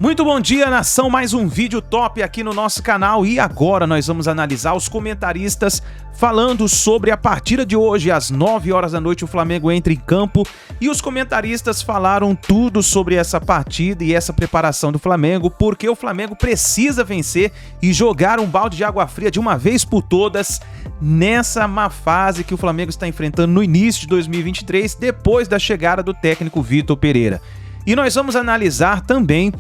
Muito bom dia, nação, mais um vídeo top aqui no nosso canal e agora nós vamos analisar os comentaristas falando sobre a partida de hoje. Às 9 horas da noite o Flamengo entra em campo e os comentaristas falaram tudo sobre essa partida e essa preparação do Flamengo, porque o Flamengo precisa vencer e jogar um balde de água fria de uma vez por todas nessa má fase que o Flamengo está enfrentando no início de 2023, depois da chegada do técnico Vitor Pereira. E nós vamos analisar também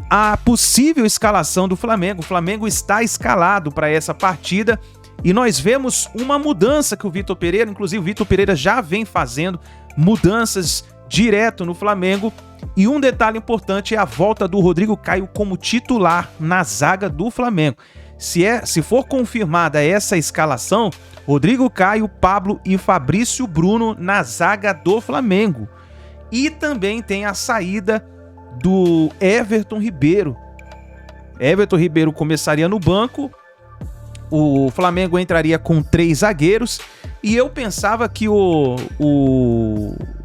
a possível escalação do Flamengo. O Flamengo está escalado para essa partida e nós vemos uma mudança que o Vitor Pereira, inclusive o Vitor Pereira já vem fazendo mudanças direto no Flamengo. E um detalhe importante é a volta do Rodrigo Caio como titular na zaga do Flamengo. Se for confirmada essa escalação, Rodrigo Caio, Pablo e Fabrício Bruno na zaga do Flamengo. E também tem a saída do Everton Ribeiro. Everton Ribeiro começaria no banco, o Flamengo entraria com 3 zagueiros e eu pensava que o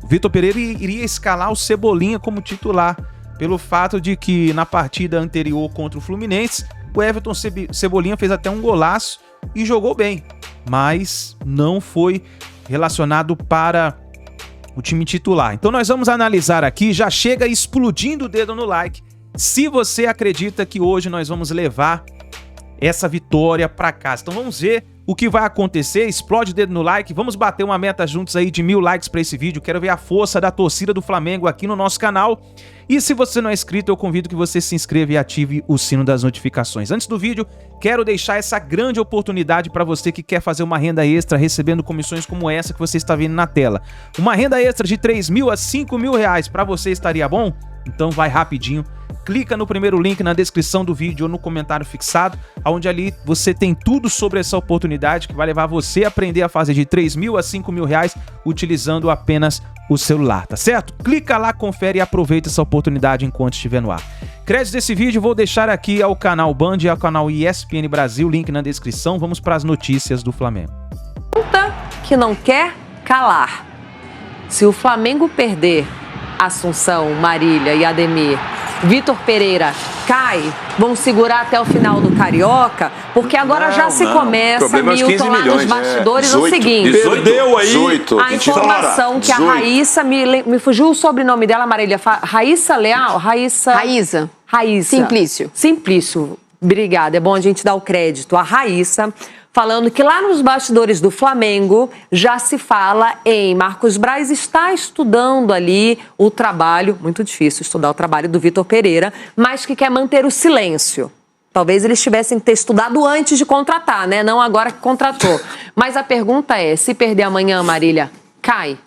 Vitor Pereira iria escalar o Cebolinha como titular, pelo fato de que na partida anterior contra o Fluminense, o Everton Cebolinha fez até um golaço e jogou bem, mas não foi relacionado para o time titular. Então nós vamos analisar aqui, já chega explodindo o dedo no like, se você acredita que hoje nós vamos levar essa vitória para casa. Então vamos ver o que vai acontecer, explode o dedo no like, vamos bater uma meta juntos aí de 1000 likes para esse vídeo, quero ver a força da torcida do Flamengo aqui no nosso canal. E se você não é inscrito, eu convido que você se inscreva e ative o sino das notificações. Antes do vídeo, quero deixar essa grande oportunidade para você que quer fazer uma renda extra recebendo comissões como essa que você está vendo na tela. Uma renda extra de 3.000 a 5.000 reais para você estaria bom? Então vai rapidinho, clica no primeiro link na descrição do vídeo ou no comentário fixado, onde ali você tem tudo sobre essa oportunidade que vai levar você a aprender a fazer de 3.000 a 5.000 reais utilizando apenas o celular, tá certo? Clica lá, confere e aproveita essa oportunidade enquanto estiver no ar. Créditos desse vídeo vou deixar aqui ao canal Band e ao canal ESPN Brasil, link na descrição. Vamos para as notícias do Flamengo. Pergunta que não quer calar. Se o Flamengo perder Assunção, Marília e Ademir, Vitor Pereira cai, vão segurar até o final do Carioca, porque agora já se começa, Milton, lá nos bastidores, o seguinte. Perdeu aí 18, a informação que a Raíssa, me fugiu o sobrenome dela, Marília, Raíssa Leal? Raíssa. Simplício, obrigada, é bom a gente dar o crédito. A Raíssa falando que lá nos bastidores do Flamengo já se fala em Marcos Braz está estudando ali o trabalho, muito difícil estudar o trabalho do Vitor Pereira, mas que quer manter o silêncio. Talvez eles tivessem que ter estudado antes de contratar, né? Não agora que contratou. Mas a pergunta é, se perder amanhã, Marília, cai?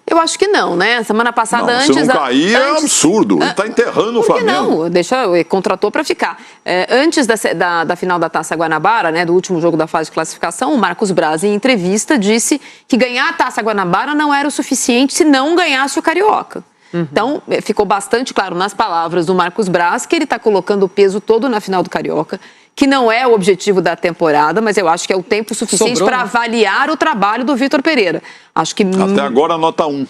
Eu acho que não, né? Semana passada, não, antes... Se não cair, é absurdo. Ele está enterrando o Flamengo. Não, contratou para ficar. Antes da final da Taça Guanabara, né, do último jogo da fase de classificação, o Marcos Braz, em entrevista, disse que ganhar a Taça Guanabara não era o suficiente se não ganhasse o Carioca. Então, ficou bastante claro nas palavras do Marcos Braz que ele está colocando o peso todo na final do Carioca, que não é o objetivo da temporada, mas eu acho que é o tempo suficiente para avaliar o trabalho do Vitor Pereira. Acho que... Até agora, nota 1.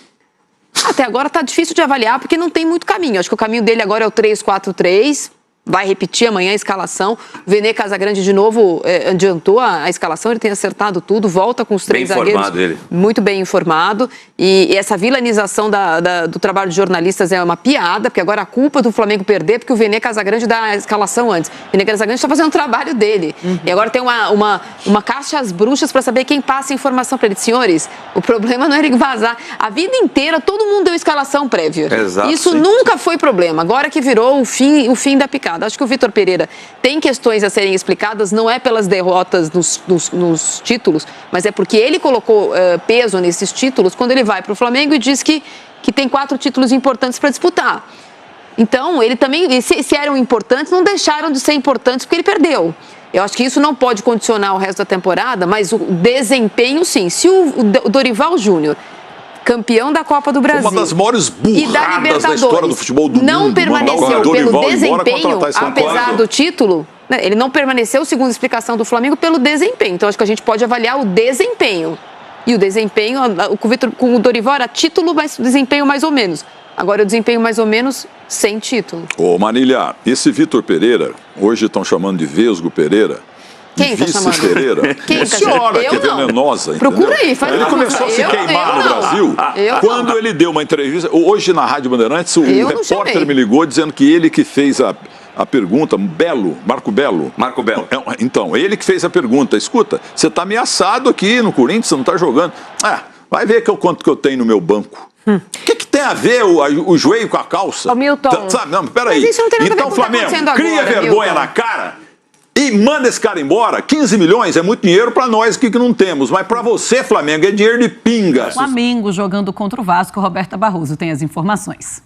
Até agora está difícil de avaliar, porque não tem muito caminho. Acho que o caminho dele agora é o 3-4-3, vai repetir amanhã a escalação. Vene Casagrande, de novo, adiantou a escalação, ele tem acertado tudo, volta com os 3 zagueiros. Ele. Muito bem informado. E essa vilanização do trabalho de jornalistas é uma piada, porque agora a culpa do Flamengo perder, porque o Vene Casagrande dá a escalação antes. O Vene Casagrande está fazendo o trabalho dele. E agora tem uma caixa às bruxas para saber quem passa a informação para ele. Senhores, o problema não é ele vazar. A vida inteira, todo mundo deu escalação prévia. Exato, isso sim. Nunca foi problema. Agora que virou o fim da picada. Acho que o Vitor Pereira tem questões a serem explicadas, não é pelas derrotas nos títulos, mas é porque ele colocou peso nesses títulos quando ele vai para o Flamengo e diz que tem 4 títulos importantes para disputar. Então, ele também, se eram importantes, não deixaram de ser importantes porque ele perdeu. Eu acho que isso não pode condicionar o resto da temporada, mas o desempenho, sim. Se o Dorival Júnior, campeão da Copa do Brasil, uma das maiores burradas da história do futebol do não mundo, permaneceu pelo desempenho, apesar do título, né, ele não permaneceu, segundo a explicação do Flamengo, pelo desempenho. Então, acho que a gente pode avaliar o desempenho. E o desempenho, com o Dorival era título, mas desempenho mais ou menos. Agora, o desempenho mais ou menos sem título. Ô, Marília, esse Vitor Pereira, hoje estão chamando de Vesgo Pereira. Quem está chamando? Pereira. Quem a senhora que é venenosa, entendeu? Procura aí, faz Ele começou a se queimar no Brasil quando ele deu uma entrevista. Hoje, na Rádio Bandeirantes, o repórter me ligou dizendo que ele que fez a pergunta, Marco Belo. Então, ele que fez a pergunta. Escuta, você está ameaçado aqui no Corinthians, você não está jogando. Vai ver quanto que eu tenho no meu banco. O que tem a ver o joelho com a calça? Ô, Milton. Sabe? Não, peraí. Mas isso não tem nada a ver Então, com o que tá Flamengo, acontecendo cria agora, vergonha Milton. na cara e manda esse cara embora. 15 milhões é muito dinheiro para nós aqui que não temos. Mas para você, Flamengo, é dinheiro de pinga. Flamengo jogando contra o Vasco. Roberta Barroso tem as informações.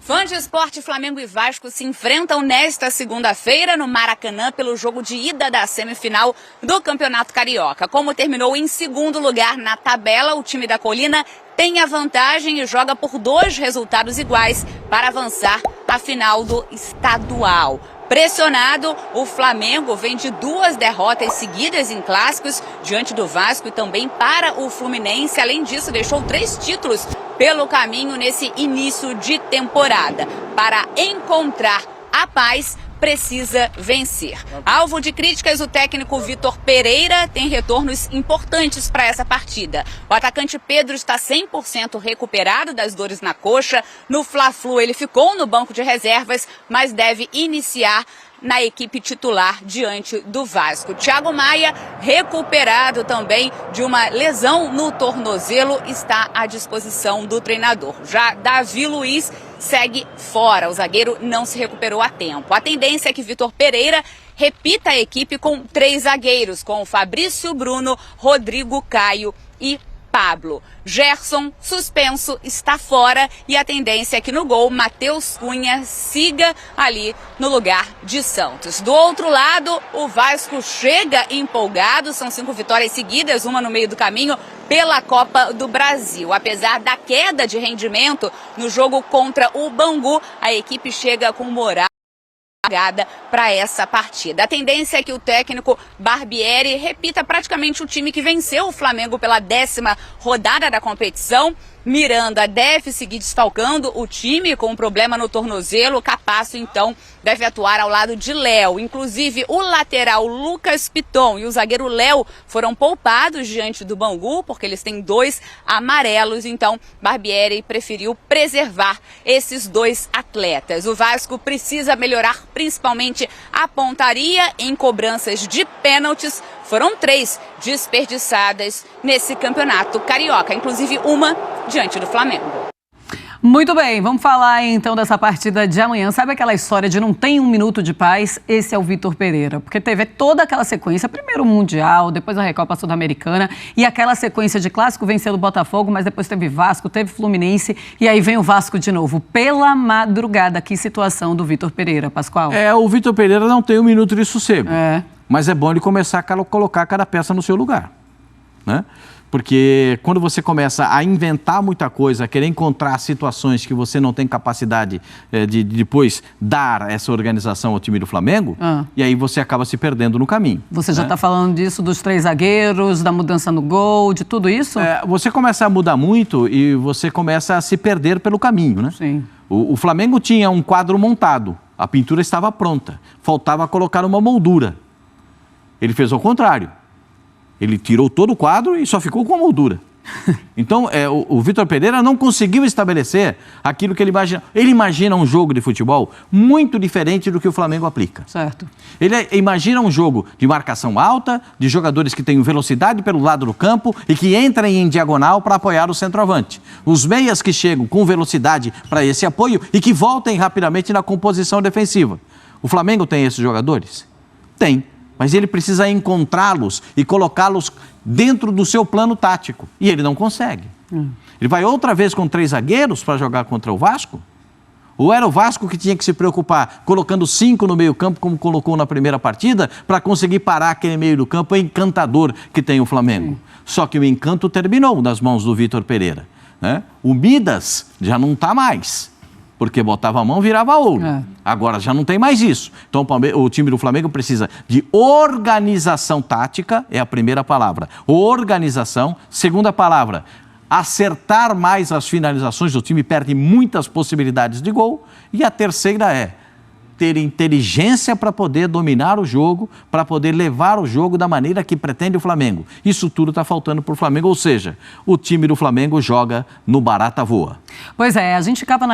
Fãs de esporte, Flamengo e Vasco se enfrentam nesta segunda-feira no Maracanã pelo jogo de ida da semifinal do Campeonato Carioca. Como terminou em segundo lugar na tabela, o time da Colina tem a vantagem e joga por 2 resultados iguais para avançar à final do estadual. Pressionado, o Flamengo vem de 2 derrotas seguidas em clássicos diante do Vasco e também para o Fluminense. Além disso, deixou 3 títulos pelo caminho nesse início de temporada. Para encontrar a paz, precisa vencer. Alvo de críticas, o técnico Vitor Pereira tem retornos importantes para essa partida. O atacante Pedro está 100% recuperado das dores na coxa. No Fla-Flu ele ficou no banco de reservas, mas deve iniciar na equipe titular diante do Vasco. Thiago Maia, recuperado também de uma lesão no tornozelo, está à disposição do treinador. Já Davi Luiz segue fora, o zagueiro não se recuperou a tempo. A tendência é que Vitor Pereira repita a equipe com 3 zagueiros, com Fabrício Bruno, Rodrigo Caio e Pablo. Gerson, suspenso, está fora e a tendência é que no gol, Matheus Cunha siga ali no lugar de Santos. Do outro lado, o Vasco chega empolgado, são 5 vitórias seguidas, uma no meio do caminho, pela Copa do Brasil. Apesar da queda de rendimento no jogo contra o Bangu, a equipe chega com moral para essa partida. A tendência é que o técnico Barbieri repita praticamente o time que venceu o Flamengo pela 10ª rodada da competição. Miranda deve seguir desfalcando o time com um problema no tornozelo. Capasso, então, deve atuar ao lado de Léo. Inclusive, o lateral Lucas Piton e o zagueiro Léo foram poupados diante do Bangu, porque eles têm 2 amarelos. Então, Barbieri preferiu preservar esses 2 atletas. O Vasco precisa melhorar principalmente a pontaria em cobranças de pênaltis. Foram 3 desperdiçadas nesse campeonato carioca, inclusive uma diante do Flamengo. Muito bem, vamos falar então dessa partida de amanhã. Sabe aquela história de não tem um minuto de paz? Esse é o Vitor Pereira, porque teve toda aquela sequência, primeiro o Mundial, depois a Recopa Sul-Americana e aquela sequência de clássico vencendo o Botafogo, mas depois teve Vasco, teve Fluminense e aí vem o Vasco de novo, pela madrugada. Que situação do Vitor Pereira, Pascoal? O Vitor Pereira não tem um minuto de sossego, mas é bom ele começar a colocar cada peça no seu lugar, né? Porque quando você começa a inventar muita coisa, a querer encontrar situações que você não tem capacidade de depois dar essa organização ao time do Flamengo, e aí você acaba se perdendo no caminho. Você já está falando disso dos 3 zagueiros, da mudança no gol, de tudo isso? Você começa a mudar muito e você começa a se perder pelo caminho, né? Sim. O Flamengo tinha um quadro montado, a pintura estava pronta, faltava colocar uma moldura. Ele fez ao contrário. Ele tirou todo o quadro e só ficou com a moldura. Então, o Vitor Pereira não conseguiu estabelecer aquilo que ele imagina. Ele imagina um jogo de futebol muito diferente do que o Flamengo aplica. Certo. Ele imagina um jogo de marcação alta, de jogadores que tenham velocidade pelo lado do campo e que entrem em diagonal para apoiar o centroavante. Os meias que chegam com velocidade para esse apoio e que voltem rapidamente na composição defensiva. O Flamengo tem esses jogadores? Tem. Mas ele precisa encontrá-los e colocá-los dentro do seu plano tático. E ele não consegue. Ele vai outra vez com 3 zagueiros para jogar contra o Vasco? Ou era o Vasco que tinha que se preocupar colocando 5 no meio-campo, como colocou na primeira partida, para conseguir parar aquele meio do campo encantador que tem o Flamengo? Só que o encanto terminou nas mãos do Vitor Pereira, né? O Midas já não está mais. porque botava a mão, virava ouro. Agora já não tem mais isso. Então o time do Flamengo precisa de organização tática, é a primeira palavra. Organização. Segunda palavra, acertar mais as finalizações. O time perde muitas possibilidades de gol. E a terceira é ter inteligência para poder dominar o jogo, para poder levar o jogo da maneira que pretende o Flamengo. Isso tudo está faltando para o Flamengo, ou seja, o time do Flamengo joga no barata voa. Pois é, a gente ficava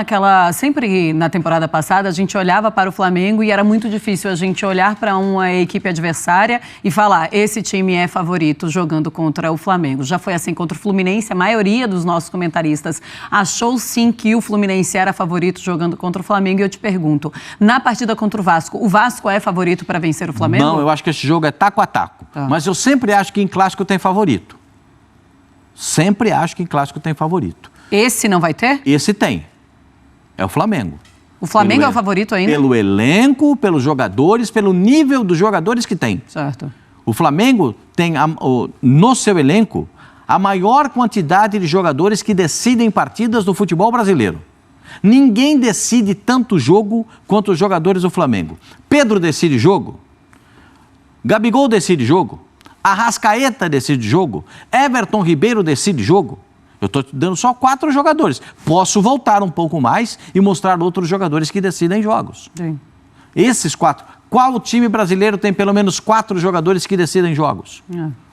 sempre na temporada passada, a gente olhava para o Flamengo e era muito difícil a gente olhar para uma equipe adversária e falar, esse time é favorito jogando contra o Flamengo. Já foi assim contra o Fluminense, a maioria dos nossos comentaristas achou sim que o Fluminense era favorito jogando contra o Flamengo e eu te pergunto, na partida contra o Vasco é favorito para vencer o Flamengo? Não, eu acho que esse jogo é taco a taco, mas eu sempre acho que em clássico tem favorito. Sempre acho que em clássico tem favorito. Esse não vai ter? Esse tem. É o Flamengo. O Flamengo é o favorito ainda? Pelo elenco, pelos jogadores, pelo nível dos jogadores que tem. Certo. O Flamengo tem, no seu elenco, a maior quantidade de jogadores que decidem partidas do futebol brasileiro. Ninguém decide tanto jogo quanto os jogadores do Flamengo. Pedro decide jogo. Gabigol decide jogo. Arrascaeta decide jogo. Everton Ribeiro decide jogo. Eu estou dando só 4 jogadores. Posso voltar um pouco mais e mostrar outros jogadores que decidem jogos. Sim. Esses 4. Qual time brasileiro tem pelo menos 4 jogadores que decidem jogos?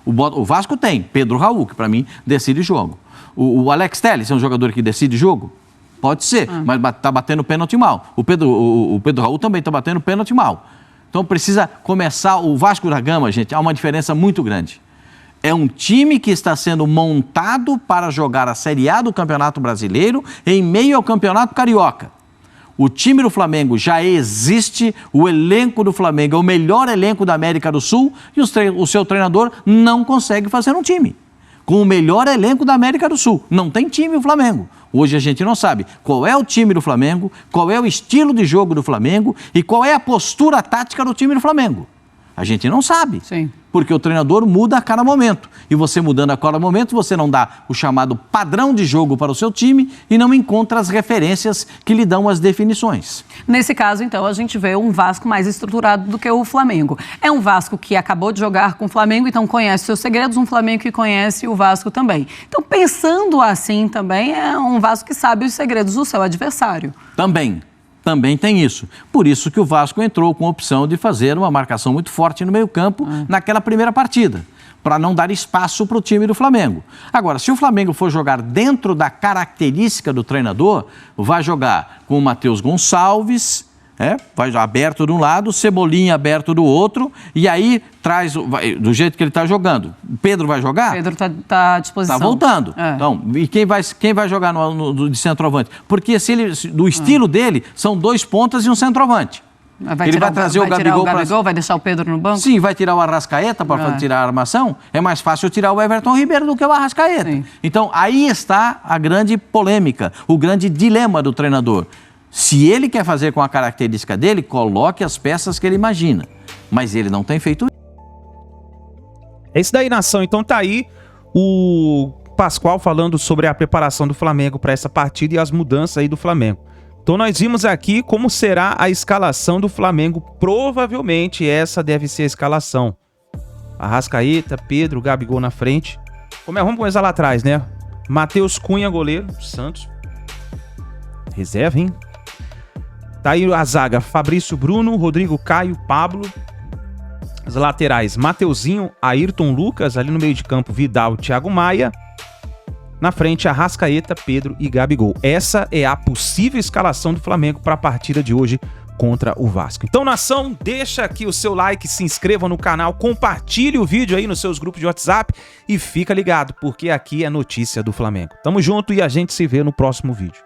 O Vasco tem. Pedro Raul, que para mim decide jogo. O Alex Telles é um jogador que decide jogo? Pode ser, mas está batendo pênalti mal. O Pedro Raul também está batendo pênalti mal. Então precisa começar. O Vasco da Gama, gente, há uma diferença muito grande. É um time que está sendo montado para jogar a Série A do Campeonato Brasileiro em meio ao Campeonato Carioca. O time do Flamengo já existe, o elenco do Flamengo é o melhor elenco da América do Sul e o seu treinador não consegue fazer um time com o melhor elenco da América do Sul. Não tem time o Flamengo. Hoje a gente não sabe qual é o time do Flamengo, qual é o estilo de jogo do Flamengo e qual é a postura tática do time do Flamengo. A gente não sabe. Sim. Porque o treinador muda a cada momento. E você mudando a cada momento, você não dá o chamado padrão de jogo para o seu time e não encontra as referências que lhe dão as definições. Nesse caso, então, a gente vê um Vasco mais estruturado do que o Flamengo. É um Vasco que acabou de jogar com o Flamengo, então conhece seus segredos, um Flamengo que conhece o Vasco também. Então, pensando assim também, é um Vasco que sabe os segredos do seu adversário. Também tem isso. Por isso que o Vasco entrou com a opção de fazer uma marcação muito forte no meio-campo naquela primeira partida, para não dar espaço para o time do Flamengo. Agora, se o Flamengo for jogar dentro da característica do treinador, vai jogar com o Matheus Gonçalves, vai aberto de um lado, Cebolinha aberto do outro, e aí traz, do jeito que ele está jogando. O Pedro vai jogar? Pedro está à disposição. Está voltando. Então, e quem vai jogar de centroavante? Porque do estilo dele, são 2 pontas e um centroavante. Ele vai trazer o Gabigol, vai deixar o Pedro no banco? Sim, vai tirar o Arrascaeta para tirar a armação. É mais fácil tirar o Everton Ribeiro do que o Arrascaeta. Sim. Então, aí está a grande polêmica, o grande dilema do treinador. Se ele quer fazer com a característica dele, coloque as peças que ele imagina. Mas ele não tem feito isso. É isso daí, nação. Então tá aí o Pascoal falando sobre a preparação do Flamengo para essa partida e as mudanças aí do Flamengo. Então nós vimos aqui como será a escalação do Flamengo. Provavelmente essa deve ser a escalação. Arrascaeta, Pedro, Gabigol na frente. Vamos começar lá atrás, né? Matheus Cunha, goleiro, Santos. Reserva, hein? Tá aí a zaga, Fabrício Bruno, Rodrigo Caio, Pablo. As laterais, Mateuzinho, Ayrton Lucas. Ali no meio de campo, Vidal, Thiago Maia. Na frente, Arrascaeta, Pedro e Gabigol. Essa é a possível escalação do Flamengo para a partida de hoje contra o Vasco. Então, nação, deixa aqui o seu like, se inscreva no canal, compartilhe o vídeo aí nos seus grupos de WhatsApp e fica ligado, porque aqui é notícia do Flamengo. Tamo junto e a gente se vê no próximo vídeo.